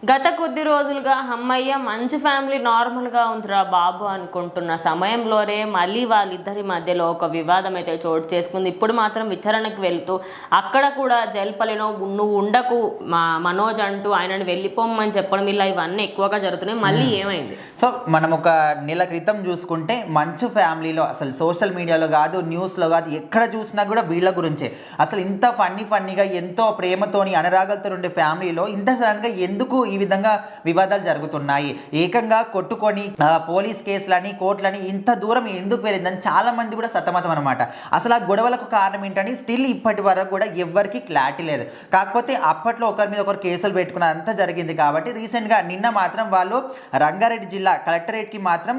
గత కొద్ది రోజులుగా అమ్మయ్య మంచి ఫ్యామిలీ నార్మల్గా ఉందిరా బాబు అనుకుంటున్న సమయంలోనే మళ్ళీ వాళ్ళిద్దరి మధ్యలో ఒక వివాదం అయితే చోటు చేసుకుంది. ఇప్పుడు మాత్రం విచారణకు వెళ్తూ అక్కడ కూడా జైల్పల్లిలో నువ్వు ఉండకు మనోజ్ అంటూ ఆయనను వెళ్ళిపోమని చెప్పడం ఇలా ఇవన్నీ ఎక్కువగా జరుగుతున్నాయి. మళ్ళీ ఏమైంది? సో మనం ఒక నెల క్రితం చూసుకుంటే మంచు ఫ్యామిలీలో అసలు సోషల్ మీడియాలో కాదు, న్యూస్లో కాదు, ఎక్కడ చూసినా కూడా వీళ్ళ గురించే. అసలు ఇంత ఫన్నీగా ఎంతో ప్రేమతోని అనురాగాలతో ఉండే ఫ్యామిలీలో ఇంత సడన్గా ఎందుకు ఈ విధంగా వివాదాలు జరుగుతున్నాయి, ఏకంగా కొట్టుకొని పోలీస్ కేసులని కోర్టులని ఇంత దూరం ఎందుకు వెళ్ళిందని చాలా మంది కూడా సతమతం అనమాట. అసలు ఆ గొడవలకు కారణం ఏంటని స్టిల్ ఇప్పటి వరకు కూడా ఎవ్వరికి క్లారిటీ లేదు. కాకపోతే అప్పట్లో ఒకరి మీద ఒకరు కేసులు పెట్టుకున్న అంతా జరిగింది కాబట్టి రీసెంట్గా నిన్న మాత్రం వాళ్ళు రంగారెడ్డి జిల్లా కలెక్టరేట్కి మాత్రం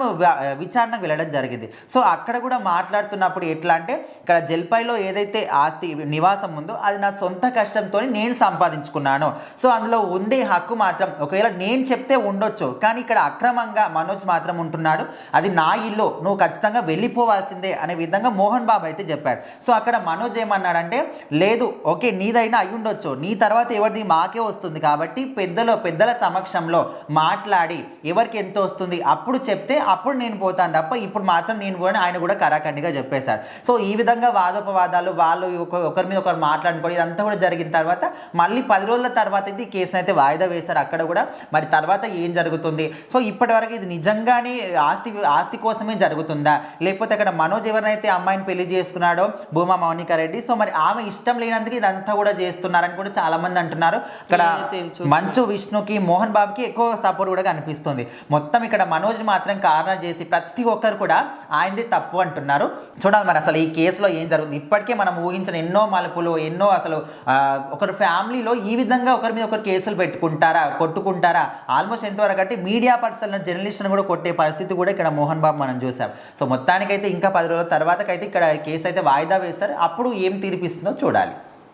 విచారణకు వెళ్ళడం జరిగింది. సో అక్కడ కూడా మాట్లాడుతున్నప్పుడు ఎట్లా అంటే, ఇక్కడ జల్పైలో ఏదైతే ఆస్తి నివాసం ఉందో అది నా సొంత కష్టంతో నేను సంపాదించుకున్నాను. సో అందులో ఉండే హక్కు మాత్రం ఒకవేళ నేను చెప్తే ఉండొచ్చు, కానీ ఇక్కడ అక్రమంగా మనోజ్ మాత్రం ఉంటున్నాడు, అది నా ఇల్లు, నువ్వు ఖచ్చితంగా వెళ్ళిపోవాల్సిందే అనే విధంగా మోహన్ బాబు అయితే చెప్పాడు. సో అక్కడ మనోజ్ ఏమన్నాడంటే, లేదు ఓకే నీదైనా అయి ఉండొచ్చు, నీ తర్వాత ఎవరిది మాకే వస్తుంది కాబట్టి పెద్దల సమక్షంలో మాట్లాడి ఎవరికి ఎంత వస్తుంది అప్పుడు చెప్తే అప్పుడు నేను పోతాను తప్ప ఇప్పుడు మాత్రం నేను కూడా ఆయన కూడా కరాఖండిగా చెప్పేశాడు. సో ఈ విధంగా వాదోపవాదాలు వాళ్ళు ఒకరి మీద ఒకరు మాట్లాడుకోవడం ఇదంతా కూడా జరిగిన తర్వాత మళ్ళీ 10 రోజుల తర్వాత అయితే ఈ కేసును అయితే వాయిదా వేశారు. అక్కడ కూడా మరి తర్వాత ఏం జరుగుతుంది, సో ఇప్పటి వరకు ఇది నిజంగానే ఆస్తి కోసమే జరుగుతుందా, లేకపోతే అక్కడ మనోజ్ ఎవరినైతే అమ్మాయిని పెళ్లి చేసుకున్నాడో భూమా మౌనికారెడ్డి, సో మరి ఆమె ఇష్టం లేనందుకు ఇదంతా కూడా చేస్తున్నారని కూడా చాలా మంది అంటున్నారు. ఇక్కడ మంచు విష్ణుకి మోహన్ బాబుకి ఎక్కువ సపోర్ట్ కూడా కనిపిస్తుంది. మొత్తం ఇక్కడ మనోజ్ మాత్రం కారణం చేసి ప్రతి ఒక్కరు కూడా ఆయనది తప్పు అంటున్నారు. చూడాలి మరి అసలు ఈ కేసులో ఏం జరుగుతుంది. ఇప్పటికే మనం ఊహించిన ఎన్నో మలుపులు, ఎన్నో అసలు ఒకరి ఫ్యామిలీలో ఈ విధంగా ఒకరి మీద ఒకరు కేసులు పెట్టుకుంటారా, కొట్టుకుంటారా, ఆల్మోస్ట్ ఎంతవరకు అంటే మీడియా పర్సన్ జర్నలిస్ట్ని కూడా కొట్టే పరిస్థితి కూడా ఇక్కడ మోహన్ బాబు మనం చూసాం. సో మొత్తానికైతే ఇంకా 10 రోజుల తర్వాతకైతే ఇక్కడ కేసు అయితే వాయిదా వేస్తారు. అప్పుడు ఏం తీర్పిస్తుందో చూడాలి.